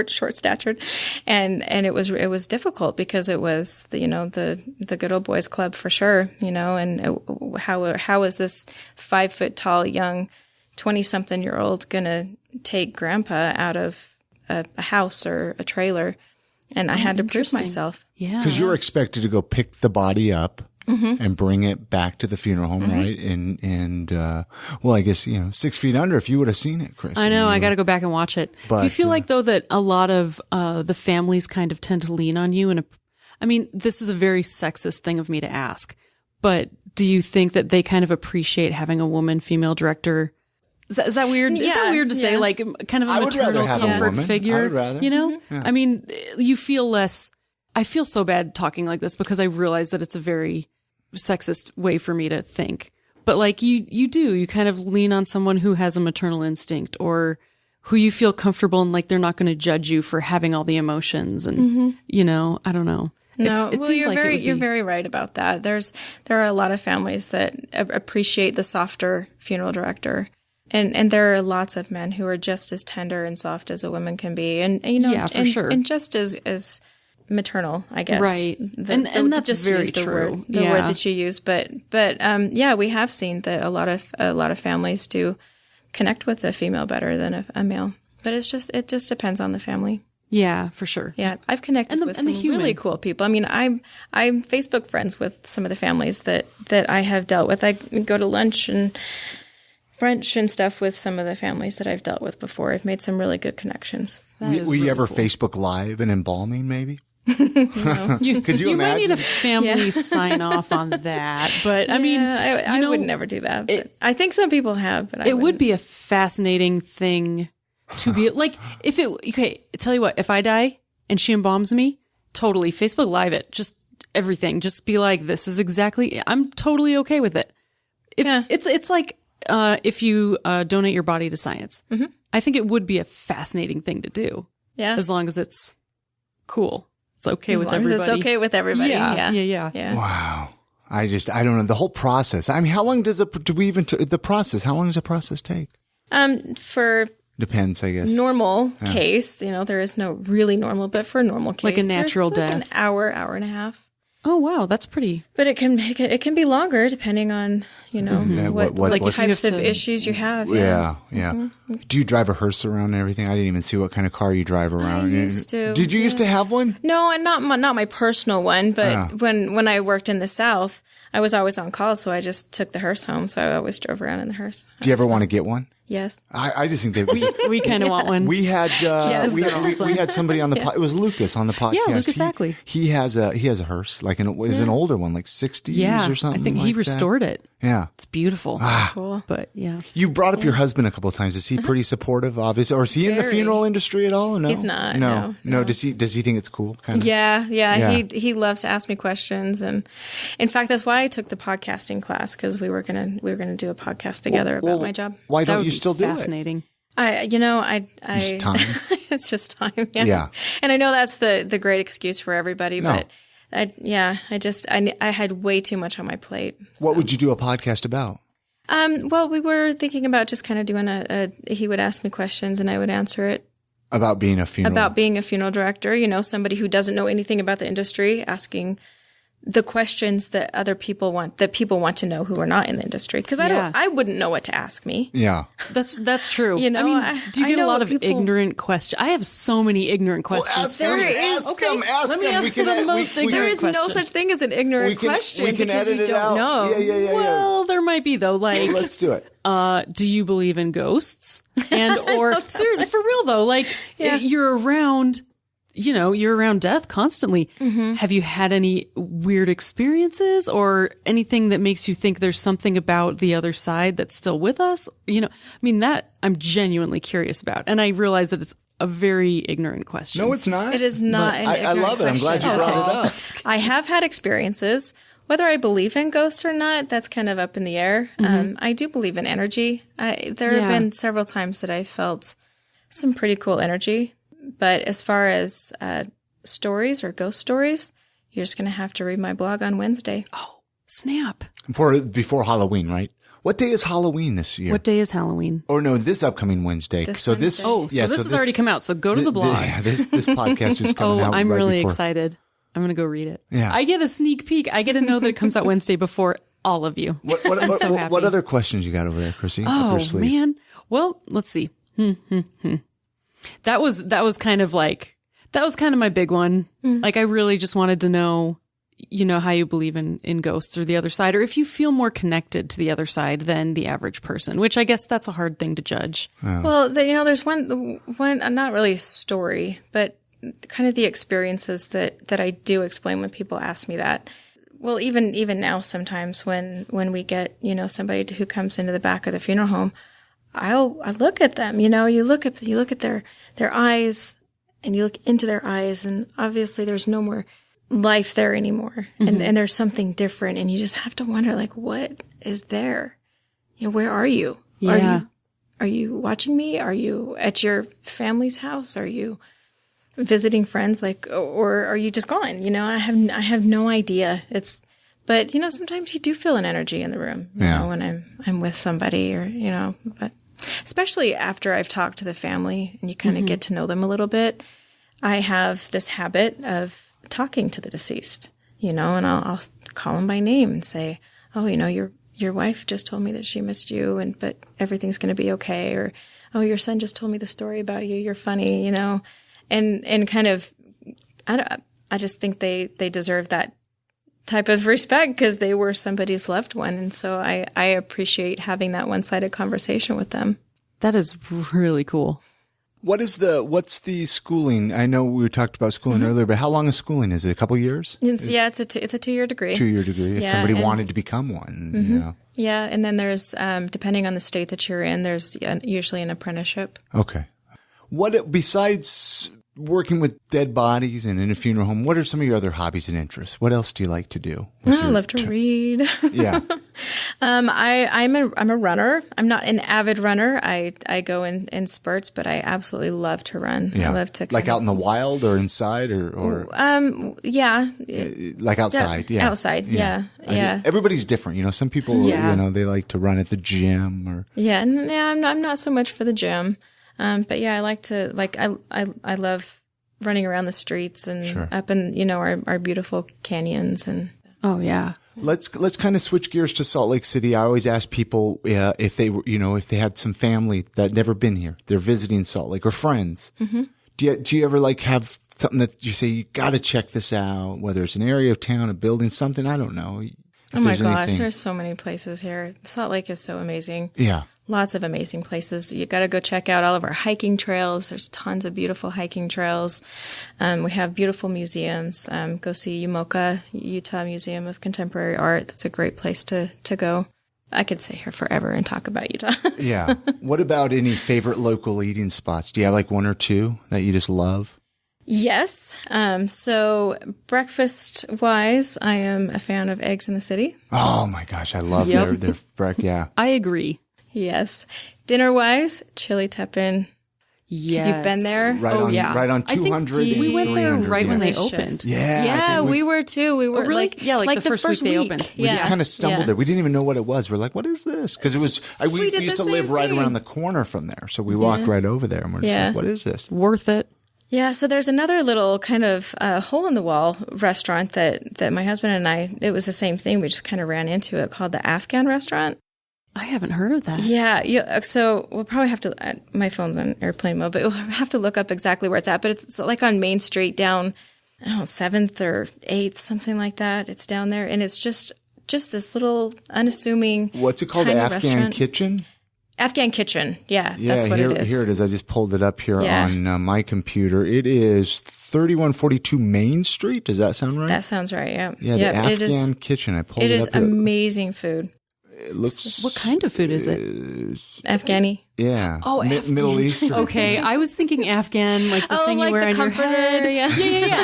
short statured, and it was difficult because it was the good old boys club for sure. And how is this 5 foot tall young 20-something-year-old gonna take grandpa out of a house or a trailer? And I had to prove myself. Yeah, because you're expected to go pick the body up. And bring it back to the funeral home, right? And well, I guess 6 feet under. If you would have seen it, Chris. I know. I got to go back and watch it. But, do you feel like though that a lot of the families kind of tend to lean on you? And I mean, this is a very sexist thing of me to ask, but do you think that they kind of appreciate having a woman female director? Is that weird? Yeah, is that weird to say? Like kind of a maternal comfort figure. I would rather. Yeah. I mean, you feel less. I feel so bad talking like this because I realize that it's a very sexist way for me to think. But like you kind of lean on someone who has a maternal instinct or who you feel comfortable and like they're not going to judge you for having all the emotions and I don't know. No, you're very right about that. There are a lot of families that appreciate the softer funeral director. And there are lots of men who are just as tender and soft as a woman can be. And for sure. And just as maternal, I guess. Right. And that's just very use the true. Word, the word that you use. But we have seen that a lot of families do connect with a female better than a male. But it just depends on the family. Yeah, for sure. Yeah, I've connected with some really cool people. I mean, I'm Facebook friends with some of the families that I have dealt with. I go to lunch and brunch and stuff with some of the families that I've dealt with before. I've made some really good connections. Were you ever cool. Facebook Live and embalming maybe? You, Could you might need imagine? a family sign off on that, but I mean, I would never do that. But I think some people have, but it would be a fascinating thing to be like, if it, okay, tell you what, if I die and she embalms me, totally Facebook Live it, just everything, just be like, this is exactly, I'm totally okay with it. It's like, if you donate your body to science, I think it would be a fascinating thing to do. Yeah. As long as it's cool. It's okay with as long everybody. as it's okay with everybody. Yeah. Wow. I don't know the whole process. I mean, how long does the process? How long does the process take? For Depends, I guess. normal case, there is no really normal, but for a normal case, Like a natural like death. an hour and a half. Oh, wow. That's pretty. But it can be longer depending on, what types of issues you have. Yeah. Do you drive a hearse around and everything? I didn't even see what kind of car you drive around. I used to. Did you used to have one? No, and not my personal one, but when I worked in the South, I was always on call, so I just took the hearse home. So I always drove around in the hearse. Do you ever want to get one? Yes. I just think We kind of want one. we had we had somebody on the it was Lucas on the podcast. Yeah, Lucas Ackley. He has a hearse, like it was an older one, like 60s or something. I think like he restored it. Yeah. It's beautiful. Cool. But yeah. You brought up your husband a couple of times. Is he pretty supportive, obviously? Or is he in the Very. funeral industry at all? Or no? He's not, No. no. Does he think it's cool? Kind of? Yeah. He loves to ask me questions, and in fact, that's why I took the podcasting class, because we were gonna do a podcast together about my job. Why That don't would you be still do it? fascinating. Just time. It's just time. Yeah. Yeah. And I know that's the great excuse for everybody, No. but I had way too much on my plate. What would you do a podcast about? Well, we were thinking about just kind of doing he would ask me questions and I would answer it. About being a funeral. About being a funeral director, somebody who doesn't know anything about the industry, asking the questions that people want to know who are not in the industry. Because I wouldn't know what to ask me. Yeah. That's true. I mean, do you get a lot of people- ignorant questions? I have so many ignorant questions. Let me ask him. There is no such thing as an ignorant question we can because edit you it don't out. know. Yeah. Well, there might be though. Like, Let's do it. do you believe in ghosts? And or for real though, like you're around. You're around death constantly. Mm-hmm. Have you had any weird experiences or anything that makes you think there's something about the other side that's still with us? That I'm genuinely curious about. And I realize that it's a very ignorant question. No, it's not. It is not an ignorant I love it. I'm glad you question brought at it all. up. I have had experiences. Whether I believe in ghosts or not, that's kind of up in the air. Mm-hmm. I do believe in energy. There have been several times that I felt some pretty cool energy. But as far as stories or ghost stories, you're just going to have to read my blog on Wednesday. Oh, snap. Before Halloween, right? What day is Halloween this year? What day is Halloween? Or no, this upcoming Wednesday. This so this. Wednesday. This has already come out. So go to the blog. This podcast is coming out. I'm right really before. excited. I'm going to go read it. Yeah. I get a sneak peek. I get to know that it comes out Wednesday before all of you. I'm so happy. What other questions you got over there, Chrissy? Up Oh your sleeve? man. Well, let's see. That was kind of my big one. Like I really just wanted to know, how you believe in ghosts or the other side, or if you feel more connected to the other side than the average person, which I guess that's a hard thing to judge. Well, there's one, not really a story, but kind of the experiences that I do explain when people ask me that. Well, even now, sometimes when we get, somebody who comes into the back of the funeral home, I look at them, you look at their eyes and you look into their eyes and obviously there's no more life there anymore. Mm-hmm. And there's something different and you just have to wonder, like, what is there? Where are you? Yeah. Are you watching me? Are you at your family's house? Are you visiting friends? Or are you just gone? I have no idea. But sometimes you do feel an energy in the room, when I'm with somebody but especially after I've talked to the family and you kind of get to know them a little bit. I have this habit of talking to the deceased, and I'll call them by name and say, oh, your wife just told me that she missed you but everything's going to be okay. Or, oh, your son just told me the story about you. You're funny, and kind of, I just think they deserve that type of respect because they were somebody's loved one. And so I appreciate having that one-sided conversation with them. That is really cool. What's the schooling? I know we talked about schooling earlier, but how long is schooling? Is it a couple years? It's a 2-year degree. 2-year degree. If somebody wanted to become one, Yeah, and then there's, depending on the state that you're in, there's usually an apprenticeship. Okay. What, besides working with dead bodies and in a funeral home, what are some of your other hobbies and interests? What else do you like to do? I love to read. Yeah. I'm a runner. I'm not an avid runner. I go in spurts, but I absolutely love to run. Yeah. I love to like out in the wild or inside or yeah. like outside. Yeah. Outside. Yeah. Everybody's different. Some people, they like to run at the gym or. Yeah. I'm not so much for the gym. But yeah, I like to, I love running around the streets and up in, our beautiful canyons and. Oh yeah. Let's kind of switch gears to Salt Lake City. I always ask people, if they were, if they had some family that never been here, they're visiting Salt Lake or friends. Mm-hmm. Do you ever have something that you say, you got to check this out, whether it's an area of town, a building, something, I don't know. Oh my gosh, there's so many places here. Salt Lake is so amazing. Yeah. Lots of amazing places. You got to go check out all of our hiking trails. There's tons of beautiful hiking trails. We have beautiful museums. Go see UMOCA, Utah Museum of Contemporary Art. That's a great place to go. I could stay here forever and talk about Utah. Yeah. What about any favorite local eating spots? Do you have one or two that you just love? Yes. So breakfast wise, I am a fan of Eggs in the City. Oh my gosh. I love their breakfast. Yeah. I agree. Yes. Dinner wise, Chili Teppan. Yes. Have you been there? Right on 200. We went there right when they Delicious. opened. Yeah. Yeah, we were too. We were really? like the first week they opened. We just kind of stumbled there. We didn't even know what it was. We're like, what is this? Because it was, we did used the to live same right thing. around the corner from there. So we walked right over there and we're just like, what is this? Worth it. Yeah, so there's another little kind of hole in the wall restaurant that my husband and I, it was the same thing. We just kind of ran into it, called the Afghan restaurant. I haven't heard of that. Yeah. So we'll probably have to, my phone's on airplane mode, but we'll have to look up exactly where it's at. But it's like on Main Street down, I don't know, 7th or 8th, something like that. It's down there. And it's just this little unassuming. What's it called? The Afghan restaurant. Kitchen? Afghan Kitchen. Yeah, that's what it is. Here it is. I just pulled it up here on my computer. It is 3142 Main Street. Does that sound right? That sounds right, yeah. Yeah, the Afghan Kitchen. I pulled it up. It is here. amazing food. It looks. What kind of food is it? Afghani. Yeah. Oh, Middle Eastern. Okay, I was thinking Afghan, like the thing you wear on your head. Yeah.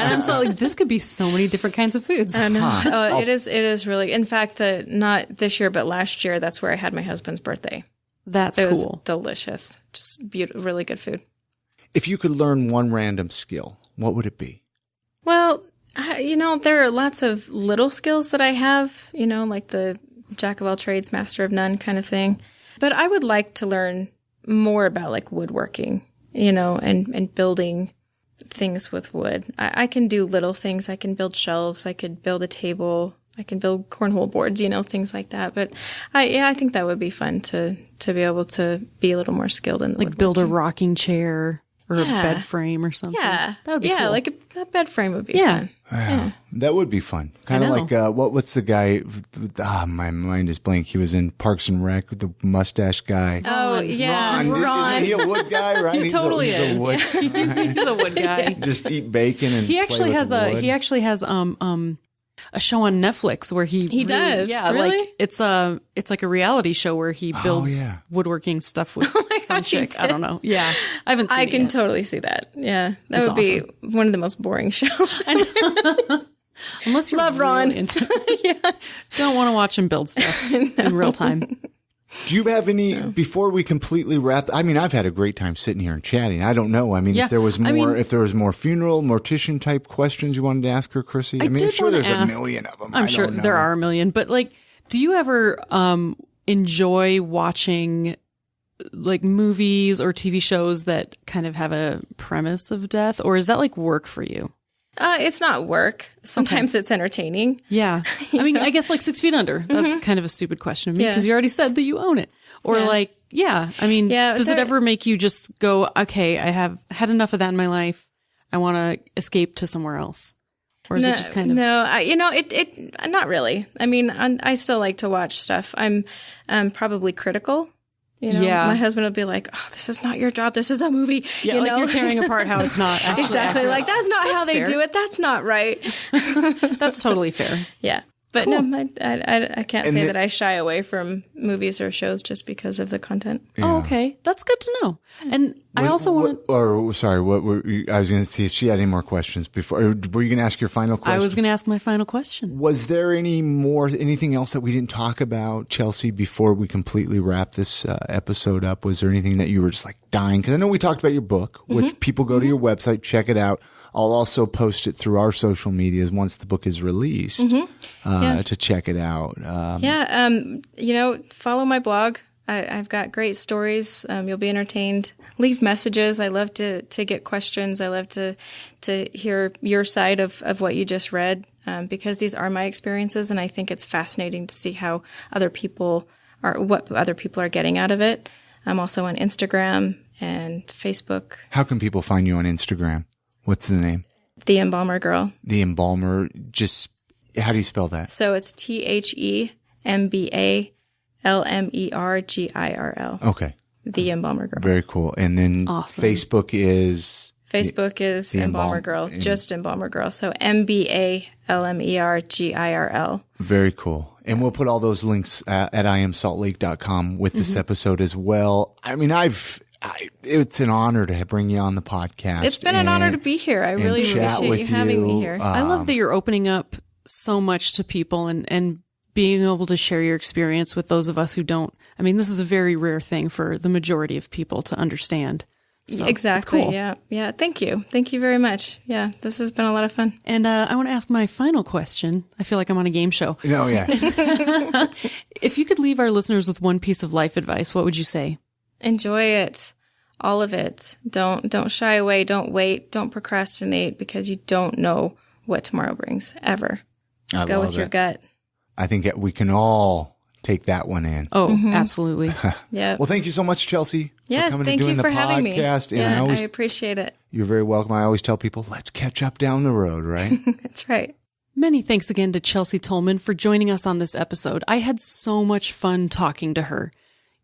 And I'm so this could be so many different kinds of foods. I know. It is really. In fact, not this year, but last year, that's where I had my husband's birthday. That's It was cool. delicious. Just beautiful, really good food. If you could learn one random skill, what would it be? Well, there are lots of little skills that I have, like the jack of all trades, master of none kind of thing. But I would like to learn more about like woodworking, and building things with wood. I can do little things. I can build shelves. I could build a table. I can build cornhole boards, things like that. But I think that would be fun to be able to be a little more skilled in the like build a rocking chair or a bed frame or something. Yeah. That would be cool. Like a bed frame would be fun. Yeah. That would be fun. Kind of like, what's the guy? My mind is blank. He was in Parks and Rec with the mustache guy. Oh, yeah. Ron. Isn't he a wood guy, right? He totally is. He's a wood guy. He's a wood guy. Just eat bacon and He actually play has with wood. he actually has a show on Netflix where he does? Yeah, Really? like it's like a reality show where he builds woodworking stuff with some gosh, he chick. I don't know. Yeah, I haven't seen I it can yet. totally see that. Yeah. That That's would be one of the most boring shows. Unless you Love Ron. into don't want to watch him build stuff in real time. Do you have any, before we completely wrap, I mean, I've had a great time sitting here and chatting. I don't know. I mean, if there was more funeral, mortician type questions you wanted to ask her, Chrissy. I mean, I'm sure there's a million of them. I'm sure there are a million, but like, do you ever enjoy watching like movies or TV shows that kind of have a premise of death, or is that like work for you? It's not work. Sometimes it's entertaining. Yeah. I mean, I guess like 6 Feet Under. That's kind of a stupid question of me because you already said that you own it. Or I mean, does it ever make you just go, okay, I have had enough of that in my life. I want to escape to somewhere else. Or is it just kind of? No, not really. I mean, I still like to watch stuff. I'm probably critical You know, Yeah. my husband would be like, "Oh, this is not your job. This is a movie." Yeah, you like know? you're tearing apart how it's not actually Exactly. accurate. Like, that's not how they fair. do it. That's not right. That's totally fair. Yeah. But no, I can't say that I shy away from movies or shows just because of the content. Oh, okay. That's good to know. And I also want to... What were you, I was going to see if she had any more questions before. Were you going to ask your final question? I was going to ask my final question. Was there anything else that we didn't talk about, Chelsea, before we completely wrap this episode up? Was there anything that you were just like dying? Because I know we talked about your book, which people go to your website, check it out. I'll also post it through our social medias once the book is released to check it out. You know, follow my blog. I've got great stories. You'll be entertained. Leave messages. I love to get questions. I love to hear your side of what you just read, because these are my experiences, and I think it's fascinating to see how what other people are getting out of it. I'm also on Instagram and Facebook. How can people find you on Instagram? What's the name? The Embalmer Girl. The Embalmer. Just how do you spell that? So it's TheMbalmerGirl. Okay. The Embalmer Girl. Very cool. And then Awesome. Facebook is Embalmer Girl, just Embalmer Girl. So MBALMERGIRL. Very cool. And we'll put all those links at IamSaltLake.com with this episode as well. I mean, it's an honor to bring you on the podcast. It's been an honor to be here. I really appreciate you having me here. I love that you're opening up so much to people and being able to share your experience with those of us who don't. I mean, this is a very rare thing for the majority of people to understand. So Exactly. It's cool. Yeah. Yeah. Thank you. Thank you very much. Yeah. This has been a lot of fun. And I want to ask my final question. I feel like I'm on a game show. No, yeah. If you could leave our listeners with one piece of life advice, what would you say? Enjoy it. All of it. Don't shy away. Don't wait. Don't procrastinate, because you don't know what tomorrow brings ever. Go with your gut. I think we can all take that one in. Oh, absolutely. Yeah. Well, thank you so much, Chelsea. Yes. for coming Thank and doing you for the having me. podcast. And Yeah, I I appreciate it. You're very welcome. I always tell people, let's catch up down the road, right? That's right. Many thanks again to Chelsea Tolman for joining us on this episode. I had so much fun talking to her.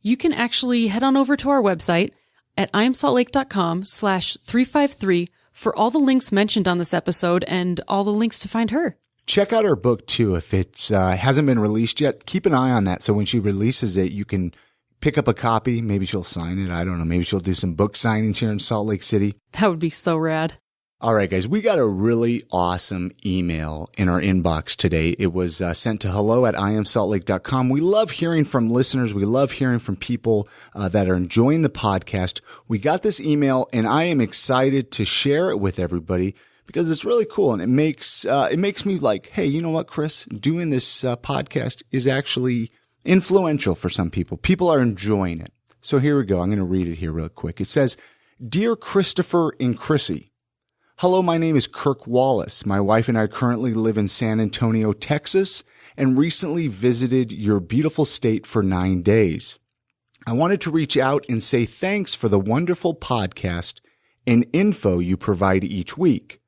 You can actually head on over to our website at IamSaltLake.com/353 for all the links mentioned on this episode and all the links to find her. Check out her book too. If it's hasn't been released yet, keep an eye on that. So when she releases it, you can pick up a copy. Maybe she'll sign it. I don't know. Maybe she'll do some book signings here in Salt Lake City. That would be so rad. All right, guys, we got a really awesome email in our inbox today. It was sent to hello@IamSaltLake.com. We love hearing from listeners. We love hearing from people that are enjoying the podcast. We got this email, and I am excited to share it with everybody because it's really cool, and it makes me like, hey, you know what, Chris? Doing this podcast is actually influential for some people. People are enjoying it. So here we go. I'm going to read it here real quick. It says, "Dear Christopher and Chrissy, hello, my name is Kirk Wallace. My wife and I currently live in San Antonio, Texas, and recently visited your beautiful state for 9 days. I wanted to reach out and say thanks for the wonderful podcast and info you provide each week.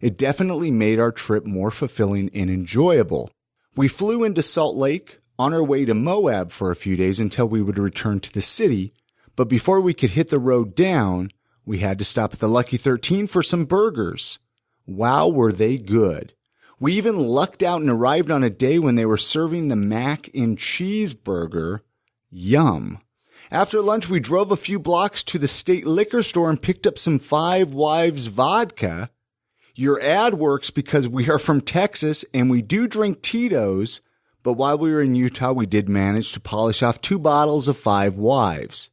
It definitely made our trip more fulfilling and enjoyable. We flew into Salt Lake on our way to Moab for a few days until we would return to the city, but before we could hit the road down, we had to stop at the Lucky 13 for some burgers. Wow, were they good. We even lucked out and arrived on a day when they were serving the mac and cheese burger. Yum. After lunch, we drove a few blocks to the state liquor store and picked up some Five Wives vodka. Your ad works because we are from Texas and we do drink Tito's, but while we were in Utah, we did manage to polish off 2 bottles of Five Wives.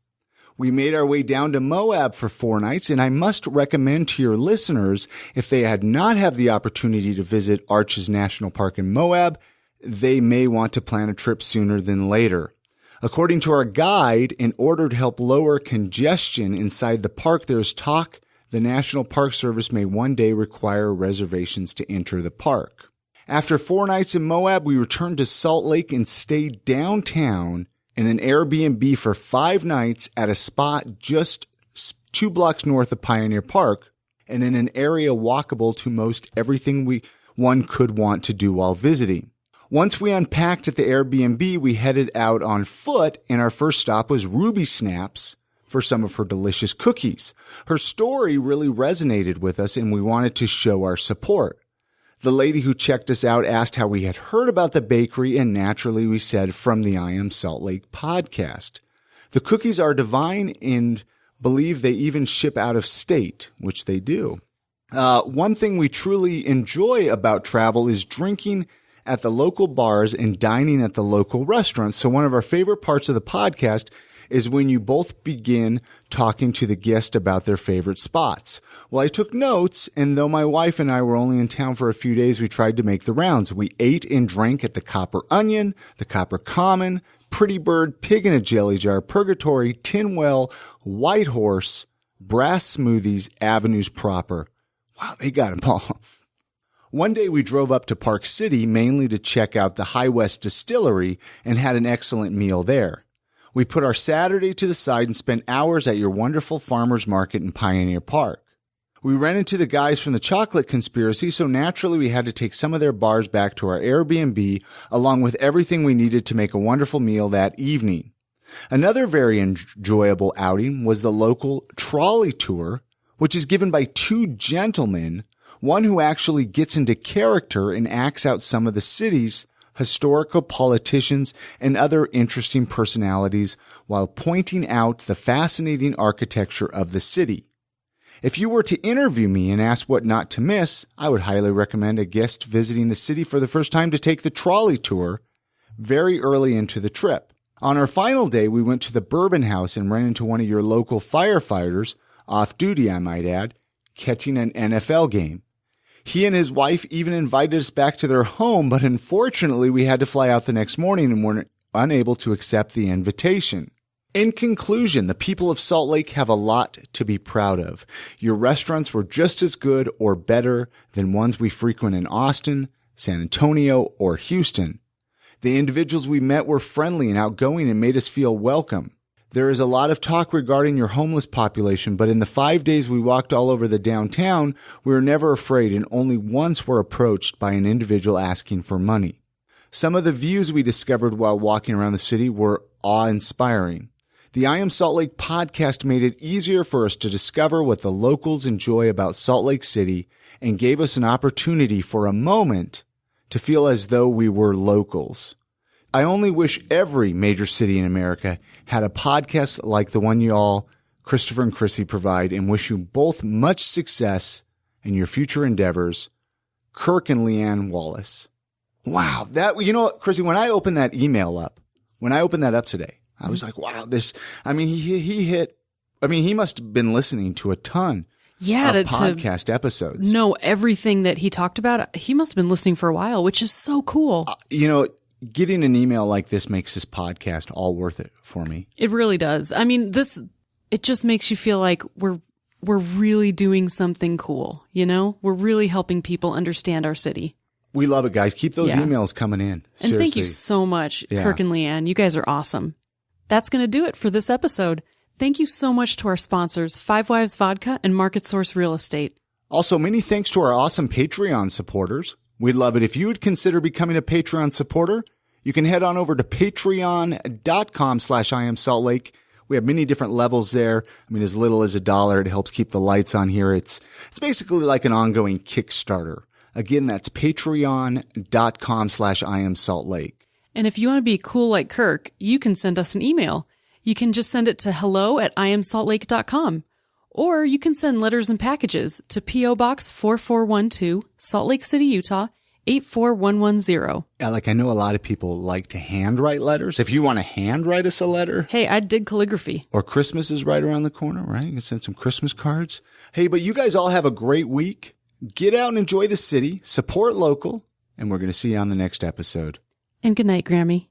We made our way down to Moab for 4 nights, and I must recommend to your listeners, if they had not had the opportunity to visit Arches National Park in Moab, they may want to plan a trip sooner than later. According to our guide, in order to help lower congestion inside the park, there is talk the National Park Service may one day require reservations to enter the park. After 4 nights in Moab, we returned to Salt Lake and stayed downtown in an Airbnb for 5 nights at a spot just 2 blocks north of Pioneer Park and in an area walkable to most everything one could want to do while visiting. Once we unpacked at the Airbnb, we headed out on foot, and our first stop was Ruby Snaps for some of her delicious cookies. Her story really resonated with us, and we wanted to show our support. The lady who checked us out asked how we had heard about the bakery, and naturally we said from the I Am Salt Lake podcast. The cookies are divine and believe they even ship out of state, which they do. One thing we truly enjoy about travel is drinking at the local bars and dining at the local restaurants. So one of our favorite parts of the podcast is when you both begin talking to the guest about their favorite spots. Well, I took notes, and though my wife and I were only in town for a few days, we tried to make the rounds. We ate and drank at the Copper Onion, the Copper Common, Pretty Bird, Pig in a Jelly Jar, Purgatory, Tin Well, White Horse, Brass Smoothies, Avenues Proper. Wow, they got them all. One day we drove up to Park City mainly to check out the High West Distillery and had an excellent meal there. We put our Saturday to the side and spent hours at your wonderful farmers market in Pioneer Park. We ran into the guys from the Chocolate Conspiracy, so naturally we had to take some of their bars back to our Airbnb along with everything we needed to make a wonderful meal that evening. Another very enjoyable outing was the local Trolley tour, which is given by two gentlemen, one who actually gets into character and acts out some of the city's historical politicians and other interesting personalities while pointing out the fascinating architecture of the city. If you were to interview me and ask what not to miss, I would highly recommend a guest visiting the city for the first time to take the Trolley tour very early into the trip. On our final day, we went to the Bourbon House and ran into one of your local firefighters, off duty I might add, catching an NFL game. He and his wife even invited us back to their home, but unfortunately we had to fly out the next morning and were unable to accept the invitation. In conclusion, the people of Salt Lake have a lot to be proud of. Your restaurants were just as good or better than ones we frequent in Austin, San Antonio, or Houston. The individuals we met were friendly and outgoing and made us feel welcome. There is a lot of talk regarding your homeless population, but in the 5 days we walked all over the downtown, we were never afraid and only once were approached by an individual asking for money. Some of the views we discovered while walking around the city were awe-inspiring. The I Am Salt Lake podcast made it easier for us to discover what the locals enjoy about Salt Lake City and gave us an opportunity for a moment to feel as though we were locals. I only wish every major city in America had a podcast like the one y'all, Christopher and Chrissy, provide, and wish you both much success in your future endeavors. Kirk and Leanne Wallace. Wow. You know what, Chrissy, when I opened that email up, today, I was like, wow, he must have been listening to a ton of podcast episodes. Know everything that he talked about. He must have been listening for a while, which is so cool. Getting an email like this makes this podcast all worth it for me. It really does. I mean, it just makes you feel like we're really doing something cool. We're really helping people understand our city. We love it, guys. Keep those emails coming in. Seriously. And thank you so much, Kirk and Leanne. You guys are awesome. That's going to do it for this episode. Thank you so much to our sponsors, Five Wives Vodka and Market Source Real Estate. Also, many thanks to our awesome Patreon supporters. We'd love it if you would consider becoming a Patreon supporter. You can head on over to patreon.com/IamSaltLake. We have many different levels there. I mean, as little as $1, it helps keep the lights on here. It's basically like an ongoing Kickstarter. Again, that's patreon.com/IamSaltLake. And if you want to be cool like Kirk, you can send us an email. You can just send it to hello@IamSaltLake.com. Or you can send letters and packages to P.O. Box 4412, Salt Lake City, Utah, 84110. Yeah, I know a lot of people like to handwrite letters. If you want to handwrite us a letter. Hey, I dig calligraphy. Or Christmas is right around the corner, right? You can send some Christmas cards. Hey, but you guys all have a great week. Get out and enjoy the city, support local, and we're going to see you on the next episode. And good night, Grammy.